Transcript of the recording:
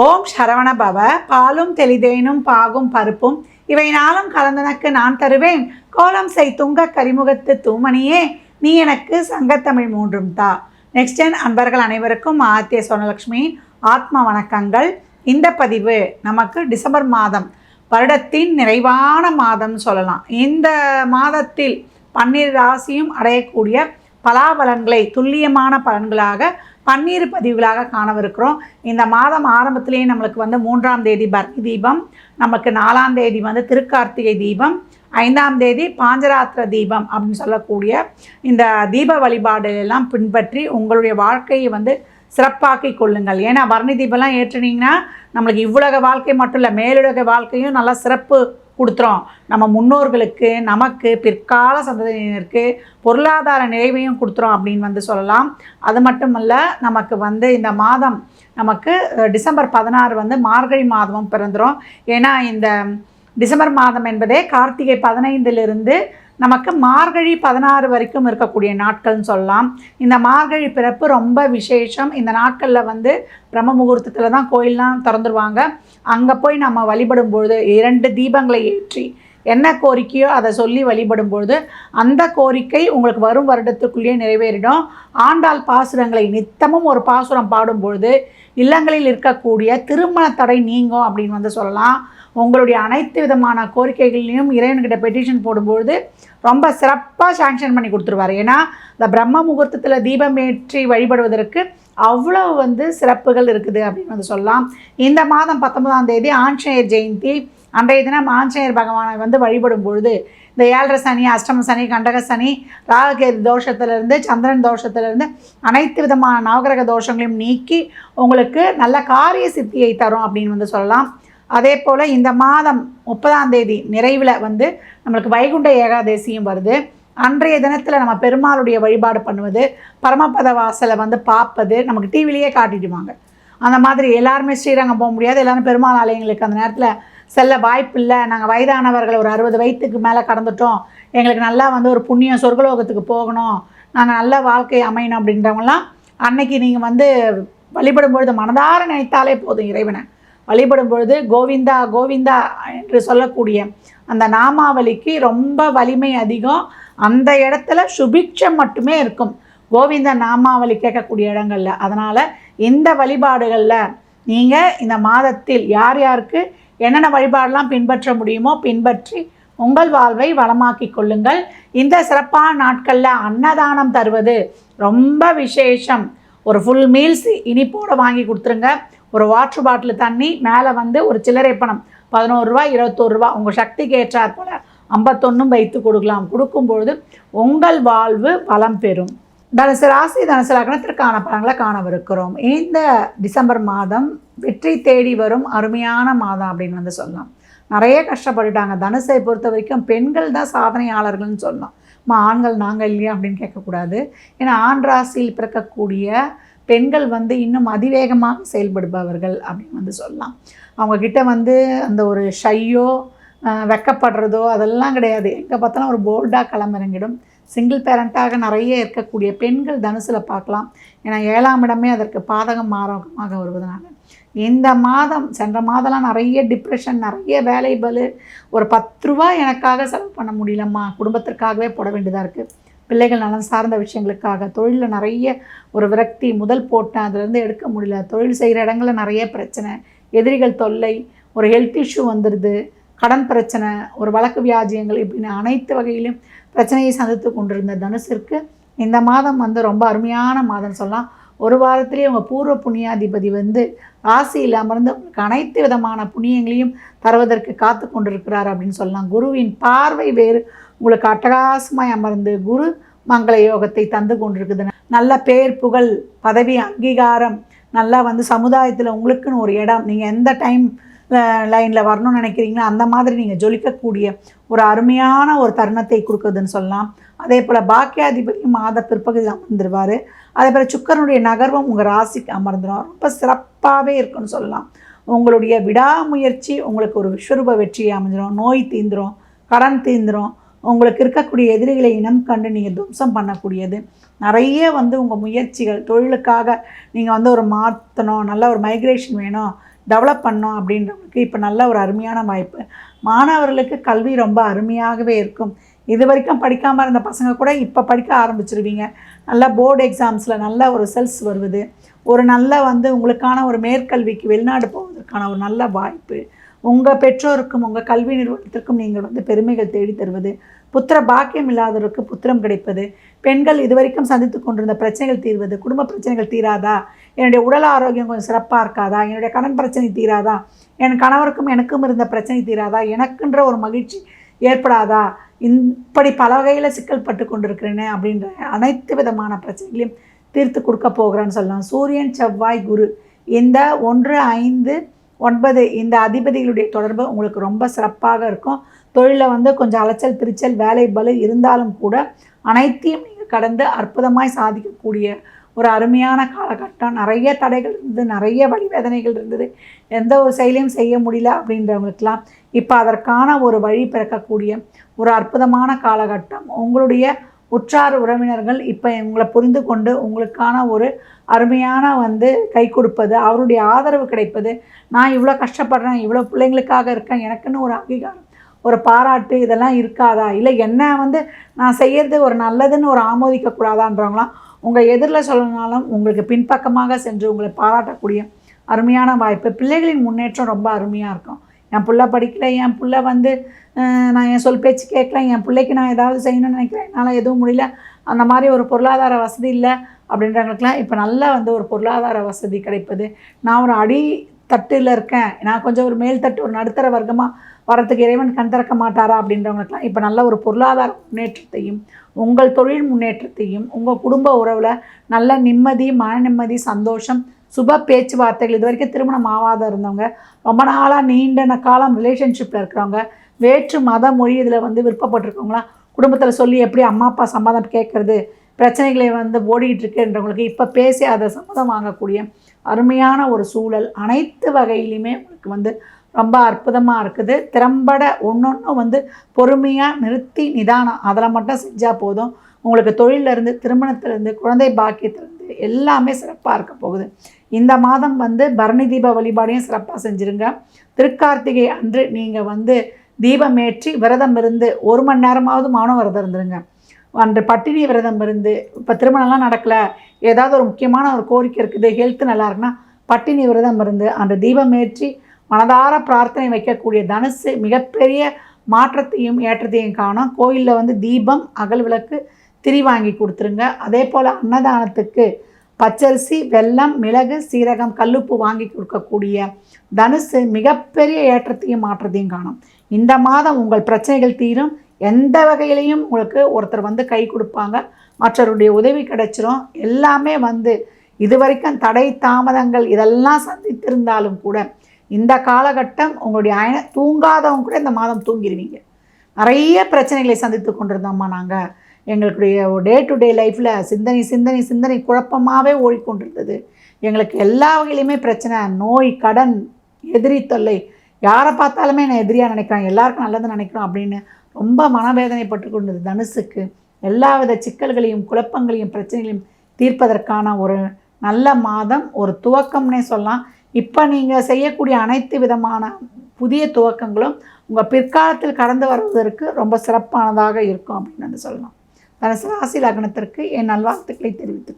ஓம் சரவண பவ. பாலும் தெளிதேனும் பாகும் பருப்பும் இவை நாளும் கலந்தனக்கு நான் தருவேன். கோலம் செய் துங்க கரிமுகத்து தூமணியே, நீ எனக்கு சங்கத்தமிழ் மூன்றும் தா. நெக்ஸ்ட் அன்பர்கள் அனைவருக்கும் ஆத்திய சொர்ணலக்ஷ்மி ஆத்மா வணக்கங்கள். இந்த பதிவு நமக்கு டிசம்பர் மாதம், வருடத்தின் நிறைவான மாதம் சொல்லலாம். இந்த மாதத்தில் 12 ராசியும் அடையக்கூடிய பலாபலன்களை துல்லியமான பலன்களாக 12 பதிவுகளாக காணவிருக்கிறோம். இந்த மாதம் ஆரம்பத்திலேயே நம்மளுக்கு 3ஆம் தேதி பரணி தீபம், நமக்கு 4ஆம் தேதி திருக்கார்த்திகை தீபம், 5ஆம் தேதி பாஞ்சராத்திர தீபம் அப்படின்னு சொல்லக்கூடிய இந்த தீப வழிபாடு எல்லாம் பின்பற்றி உங்களுடைய வாழ்க்கையை சிறப்பாக்கி கொள்ளுங்கள். ஏன்னா பரணி தீபம்லாம் ஏற்றுனீங்கன்னா நம்மளுக்கு இவ்வுலக வாழ்க்கை மட்டும் இல்லை, மேலுலக வாழ்க்கையும் நல்லா சிறப்பு கொடுத்துரும். நம்ம முன்னோர்களுக்கு, நமக்கு, பிற்கால சந்ததியினருக்கு பொருளாதார நிறைவையும் கொடுத்துரும் அப்படின்னு சொல்லலாம். அது மட்டுமல்ல, நமக்கு இந்த மாதம் நமக்கு டிசம்பர் 16 மார்கழி மாதமும் பிறந்துடும். ஏன்னா இந்த டிசம்பர் மாதம் என்பதே கார்த்திகை 15 நமக்கு மார்கழி 16 வரைக்கும் இருக்கக்கூடிய நாட்கள்னு சொல்லலாம். இந்த மார்கழி பிறப்பு ரொம்ப விசேஷம். இந்த நாட்களில் பிரம்ம முகூர்த்தத்தில் தான் கோயிலெலாம் திறந்துருவாங்க. அங்கே போய் நம்ம வழிபடும் பொழுது 2 தீபங்களை ஏற்றி என்ன கோரிக்கையோ அதை சொல்லி வழிபடும் பொழுது அந்த கோரிக்கை உங்களுக்கு வரும் வருடத்துக்குள்ளேயே நிறைவேறிடும். ஆண்டாள் பாசுரங்களை நித்தமும் ஒரு பாசுரம் பாடும் பொழுது இல்லங்களில் இருக்கக்கூடிய திருமண தடை நீங்கும் அப்படின்னு சொல்லலாம். உங்களுடைய அனைத்து விதமான கோரிக்கைகளையும் இறைவன்கிட்ட பெட்டிஷன் போடும்பொழுது ரொம்ப சிறப்பாக சாங்ஷன் பண்ணி கொடுத்துருவார். ஏன்னா இந்த பிரம்ம முகூர்த்தத்தில் தீபம் ஏற்றி வழிபடுவதற்கு அவ்வளோ சிறப்புகள் இருக்குது அப்படின்னு சொல்லலாம். இந்த மாதம் 19ஆம் தேதி ஆஞ்சநேயர் ஜெயந்தி. அன்றைய தினம் ஆஞ்சநேயர் பகவானை வழிபடும் பொழுது இந்த 7.5 சனி, அஷ்டம சனி, கண்டக சனி, ராகுகேது தோஷத்திலிருந்து, சந்திரன் தோஷத்திலிருந்து அனைத்து விதமான நவகிரக தோஷங்களையும் நீக்கி உங்களுக்கு நல்ல காரிய சித்தியை தரும் அப்படின்னு சொல்லலாம். அதே போல் இந்த மாதம் 30ஆம் தேதி நிறைவில் நம்மளுக்கு வைகுண்ட ஏகாதசியும் வருது. அன்றைய தினத்தில் நம்ம பெருமாளுடைய வழிபாடு பண்ணுவது, பரமபத வாசலை பார்ப்பது நமக்கு டிவிலேயே காட்டிடுவாங்க. அந்த மாதிரி எல்லாருமே ஸ்ரீரங்கம் போக முடியாது, எல்லோரும் பெருமாள் ஆலயங்களுக்கு அந்த நேரத்தில் செல்ல வாய்ப்பு இல்லை. நாங்கள் வயதானவர்கள் ஒரு 60 வயதுக்கு மேலே கடந்துட்டோம், எங்களுக்கு நல்லா ஒரு புண்ணியம் சொர்க்கலோகத்துக்கு போகணும், நாங்கள் நல்ல வாழ்க்கை அமையணும் அப்படின்றவங்களாம் அன்னைக்கு நீங்கள் வழிபடும் பொழுது மனதார நினைத்தாலே போதும். இறைவனை வழிபடும் பொழுது கோவிந்தா கோவிந்தா என்று சொல்லக்கூடிய அந்த நாமாவளிக்கு ரொம்ப வலிமை அதிகம். அந்த இடத்துல சுபிக்ஷம் மட்டுமே இருக்கும் கோவிந்த நாமாவளி கேட்கக்கூடிய இடங்களில். அதனால் இந்த வழிபாடுகளில் நீங்கள் இந்த மாதத்தில் யார் யாருக்கு என்னென்ன வழிபாடெல்லாம் பின்பற்ற முடியுமோ பின்பற்றி உங்கள் வாழ்வை வளமாக்கி கொள்ளுங்கள். இந்த சிறப்பான நாட்களில் அன்னதானம் தருவது ரொம்ப விசேஷம். ஒரு ஃபுல் மீல்ஸ் இனிப்போடு வாங்கி கொடுத்துருங்க. ஒரு வாட்டர் பாட்டில் தண்ணி, மேலே ஒரு சில்லறை பணம் 11 ரூபா 21 ரூபா உங்கள் சக்திக்கு ஏற்றாற் போல் 51 வைத்து கொடுக்கலாம். கொடுக்கும்பொழுது உங்கள் வாழ்வு வளம் பெறும். தனுசு ராசி, தனுசு லக்னத்திற்கான பலன்களை காணவிருக்கிறோம். இந்த டிசம்பர் மாதம் வெற்றி தேடி வரும் அருமையான மாதம் அப்படின்னு சொல்லலாம். நிறைய கஷ்டப்பட்டுட்டாங்க. தனுசை பொறுத்த வரைக்கும் பெண்கள் தான் சாதனையாளர்கள்னு சொல்லலாம். ஆண்கள் நாங்கள் இல்லையா அப்படின்னு கேட்கக்கூடாது. ஏன்னா ஆண் ராசியில் பிறக்கக்கூடிய பெண்கள் இன்னும் அதிவேகமாக செயல்படுபவர்கள் அப்படின்னு சொல்லலாம். அவங்கக்கிட்ட அந்த ஒரு ஷையோ வெக்கப்படுறதோ அதெல்லாம் கிடையாது. எங்கே பார்த்தாலும் ஒரு போல்டாக களமிறங்கிடும். சிங்கிள் பேரண்ட்டாக நிறைய இருக்கக்கூடிய பெண்கள் தனுசில் பார்க்கலாம். ஏன்னா 7ஆம் இடமே அதற்கு பாதகம் மாறமாக வருவதனால இந்த மாதம், சென்ற மாதம்லாம் நிறைய டிப்ரெஷன், நிறைய வேலை பளு, ஒரு 10 ரூபா எனக்காக செலவு பண்ண முடியலம்மா, குடும்பத்திற்காகவே போட வேண்டியதாக இருக்குது, பிள்ளைகள் நலன் சார்ந்த விஷயங்களுக்காக, தொழிலில் நிறைய ஒரு விரக்தி, முதல் போட்டேன் அதிலேருந்து எடுக்க முடியல, தொழில் செய்கிற இடங்களில் நிறைய பிரச்சனை, எதிரிகள் தொல்லை, ஒரு ஹெல்த் இஷ்யூ வந்துடுது, கடன் பிரச்சனை, ஒரு வழக்கு வியாஜியங்கள், இப்படின்னு அனைத்து வகையிலும் பிரச்சனையை சந்தித்து கொண்டிருந்த தனுசிற்கு இந்த மாதம் ரொம்ப அருமையான மாதம் சொல்லலாம். ஒரு வாரத்திலேயே உங்கள் பூர்வ புண்ணியாதிபதி ராசியில் அமர்ந்து உங்களுக்கு அனைத்து விதமான புண்ணியங்களையும் தருவதற்கு காத்து கொண்டிருக்கிறார் அப்படின்னு சொல்லலாம். குருவின் பார்வை வேறு உங்களுக்கு அட்டகாசமாய் அமர்ந்து குரு மங்கள யோகத்தை தந்து கொண்டிருக்குது. நல்ல பேர், புகழ், பதவி, அங்கீகாரம், நல்லா சமுதாயத்தில் உங்களுக்குன்னு ஒரு இடம், நீங்கள் எந்த டைம் லைனில் வரணும்னு நினைக்கிறீங்களோ அந்த மாதிரி நீங்கள் ஜொலிக்கக்கூடிய ஒரு அருமையான ஒரு தருணத்தை கொடுக்குதுன்னு சொல்லலாம். அதே போல் பாக்கியாதிபதியும் மாத பிற்பகுதியில் அமர்ந்துருவார். அதே போல் சுக்கரனுடைய நகர்வும் உங்கள் ராசிக்கு அமர்ந்துடும். ரொம்ப சிறப்பாகவே இருக்குன்னு சொல்லலாம். உங்களுடைய விடாமுயற்சி உங்களுக்கு ஒரு விஸ்வரூப வெற்றியை அமைஞ்சிடும். நோய் தீந்துடும், கடன் தீந்துடும், உங்களுக்கு இருக்கக்கூடிய எதிரிகளை இனம் கண்டு நீங்கள் துவம்சம் பண்ணக்கூடியது. நிறைய உங்கள் முயற்சிகள், தொழிலுக்காக நீங்கள் ஒரு மாற்றணும், நல்ல ஒரு மைக்ரேஷன் வேணும், டெவலப் பண்ணோம் அப்படின்றவங்களுக்கு இப்போ நல்ல ஒரு அருமையான வாய்ப்பு. மாணவர்களுக்கு கல்வி ரொம்ப அருமையாகவே இருக்கும். இது வரைக்கும் படிக்காமல் இருந்த பசங்க கூட இப்போ படிக்க ஆரம்பிச்சிருவீங்க. நல்ல போர்டு எக்ஸாம்ஸில் நல்ல ஒரு ரிசல்ட்ஸ் வருவது, ஒரு நல்ல உங்களுக்கான ஒரு மேற்கல்விக்கு வெளிநாடு போவதற்கான ஒரு நல்ல வாய்ப்பு, உங்கள் பெற்றோருக்கும் உங்கள் கல்வி நிறுவனத்திற்கும் நீங்கள் பெருமைகள் தேடி தருவது, புத்திர பாக்கியம் இல்லாதவருக்கு புத்திரம் கிடைப்பது, பெண்கள் இதுவரைக்கும் சந்தித்து கொண்டிருந்த பிரச்சனைகள் தீர்வது, குடும்ப பிரச்சனைகள் தீராதா, என்னுடைய உடல் ஆரோக்கியம் கொஞ்சம் சிறப்பாக இருக்காதா, என்னுடைய கடன் பிரச்சனை தீராதா, என் கணவருக்கும் எனக்கும் இருந்த பிரச்சனை தீராதா, எனக்குன்ற ஒரு மகிழ்ச்சி ஏற்படாதா, இப்படி பல வகையில் சிக்கல் பட்டு கொண்டிருக்கிறேன்னு அப்படின்ற அனைத்து விதமான பிரச்சனைகளையும் தீர்த்து கொடுக்க போகிறேன்னு சொல்லலாம். சூரியன், செவ்வாய், குரு இந்த 1, 5, 9 இந்த அதிபதிகளுடைய தொடர்பு உங்களுக்கு ரொம்ப சிறப்பாக இருக்கும். தொழிலில் கொஞ்சம் அலைச்சல் திருச்சல் வேலை பளு இருந்தாலும் கூட அனைத்தையும் நீங்கள் கடந்து அற்புதமாய் சாதிக்கக்கூடிய ஒரு அருமையான காலகட்டம். நிறைய தடைகள் இருந்தது, நிறைய வழிவேதனைகள் இருந்தது, எந்த ஒரு செயலையும் செய்ய முடியல அப்படின்றவங்களுக்கெல்லாம் இப்போ அதற்கான ஒரு வழி பிறக்கக்கூடிய ஒரு அற்புதமான காலகட்டம். உங்களுடைய உற்றார் உறவினர்கள் இப்போ உங்களை புரிந்து கொண்டு உங்களுக்கான ஒரு அருமையான கை கொடுப்பது, அவருடைய ஆதரவு கிடைப்பது, நான் இவ்வளோ கஷ்டப்படுறேன், இவ்வளோ பிள்ளைங்களுக்காக இருக்கேன், எனக்குன்னு ஒரு அங்கீகாரம், ஒரு பாராட்டு இதெல்லாம் இருக்காதா, இல்லை என்ன நான் செய்கிறது ஒரு நல்லதுன்னு ஒரு ஆமோதிக்கக்கூடாதான்றவங்களாம் உங்கள் எதிரில் சொல்லணுனாலும் உங்களுக்கு பின்பக்கமாக சென்று உங்களை பாராட்டக்கூடிய அருமையான வாய்ப்பு. பிள்ளைகளின் முன்னேற்றம் ரொம்ப அருமையாக இருக்கும். என் பிள்ளை படிக்கல, என் பிள்ளை நான் என் சொல் பேச்சு கேட்கல, என் பிள்ளைக்கு நான் ஏதாவது செய்யணும்னு நினைக்கிறேன், என்னால் எதுவும் முடியல, அந்த மாதிரி ஒரு பொருளாதார வசதி இல்லை அப்படின்றவங்களுக்குலாம் இப்போ நல்லா ஒரு பொருளாதார வசதி கிடைப்பது, நான் ஒரு அடித்தட்டில் இருக்கேன், நான் கொஞ்சம் ஒரு மேல்தட்டு ஒரு நடுத்தர வர்க்கமாக வரத்துக்கு இறைவன் கண் திறக்க மாட்டாரா அப்படின்றவங்களுக்குலாம் இப்போ நல்ல ஒரு பொருளாதார முன்னேற்றத்தையும் உங்கள் தொழில் முன்னேற்றத்தையும் உங்கள் குடும்ப உறவில் நல்ல நிம்மதி, மன நிம்மதி, சந்தோஷம், சுப பேச்சுவார்த்தைகள், இது வரைக்கும் திருமணம் ஆகாத இருந்தவங்க, ரொம்ப நாளாக நீண்ட காலம் ரிலேஷன்ஷிப்பில் இருக்கிறவங்க, வேற்று மத மொழி இதில் விருப்பப்பட்டிருக்கவங்களாம் குடும்பத்தில் சொல்லி எப்படி அம்மா அப்பா சம்மதம் கேட்குறது, பிரச்சனைகளை ஓடிக்கிட்டு இருக்குன்றவங்களுக்கு இப்போ பேசி அதை சம்மதம் வாங்கக்கூடிய அருமையான ஒரு சூழல் அனைத்து வகையிலுமே உங்களுக்கு ரொம்ப அற்புதமாக இருக்குது. திறம்பட ஒன்று பொறுமையாக நிறுத்தி நிதானம் அதில் மட்டும் செஞ்சால் போதும். உங்களுக்கு தொழிலிருந்து, திருமணத்திலேருந்து, குழந்தை பாக்கியத்திலேருந்து எல்லாமே சிறப்பாக இருக்க போகுது. இந்த மாதம் பரணி தீப வழிபாடையும் சிறப்பாக செஞ்சுருங்க. திருக்கார்த்திகை அன்று நீங்கள் தீபம் ஏற்றி விரதம் இருந்து 1 மணி நேரமாவது மௌன விரதம் இருந்துருங்க. அன்று பட்டினி விரதம் இருந்து, இப்போ திருமணம்லாம் நடக்கலை, ஏதாவது ஒரு முக்கியமான ஒரு கோரிக்கை இருக்குது, ஹெல்த்து நல்லா இருக்குன்னா பட்டினி விரதம் இருந்து அன்று தீபம் ஏற்றி மனதார பிரார்த்தனை வைக்கக்கூடிய தனுசு மிகப்பெரிய மாற்றத்தையும் ஏற்றத்தையும் காணும். கோயிலில் தீபம், அகல் விளக்கு, திரி வாங்கி கொடுத்துருங்க. அதே போல் அன்னதானத்துக்கு பச்சரிசி, வெல்லம், மிளகு, சீரகம், கல்லுப்பு வாங்கி கொடுக்கக்கூடிய தனுசு மிகப்பெரிய ஏற்றத்தையும் மாற்றத்தையும் காணும். இந்த மாதம் உங்கள் பிரச்சனைகள் தீரும். எந்த வகையிலையும் உங்களுக்கு ஒருத்தர் கை கொடுப்பாங்க, மற்றவருடைய உதவி கிடைச்சிரும். எல்லாமே இது வரைக்கும் தடை தாமதங்கள் இதெல்லாம் சந்தித்திருந்தாலும் கூட இந்த காலகட்டம் உங்களுடைய தூங்காதவங்க கூட இந்த மாதம் தூங்கிடுவீங்க. நிறைய பிரச்சனைகளை சந்தித்து கொண்டிருந்தோம்மா நாங்கள், எங்களுடைய டே டு டே லைஃப்பில் சிந்தனை சிந்தனை சிந்தனை குழப்பமாகவே ஓடிக்கொண்டிருந்தது, எங்களுக்கு எல்லா வகையிலையுமே பிரச்சனை, நோய், கடன், எதிரி தொல்லை, யாரை பார்த்தாலுமே நான் எதிரியாக நினைக்கிறேன், எல்லாருக்கும் நல்லது நினைக்கிறோம் அப்படின்னு ரொம்ப மனவேதனைப்பட்டு கொண்டது தனுசுக்கு எல்லா வித சிக்கல்களையும் குழப்பங்களையும் பிரச்சனைகளையும் தீர்ப்பதற்கான ஒரு நல்ல மாதம், ஒரு துவக்கம்னே சொல்லலாம். இப்போ நீங்கள் செய்யக்கூடிய அனைத்து விதமான புதிய துவக்கங்களும் உங்கள் பிற்காலத்தில் கடந்து வருவதற்கு ரொம்ப சிறப்பானதாக இருக்கும் அப்படின்னு சொல்லலாம். தனுசு ராசி லக்னத்திற்கு என் நல்வாழ்த்துக்களை தெரிவித்துக் கொள்கிறேன்.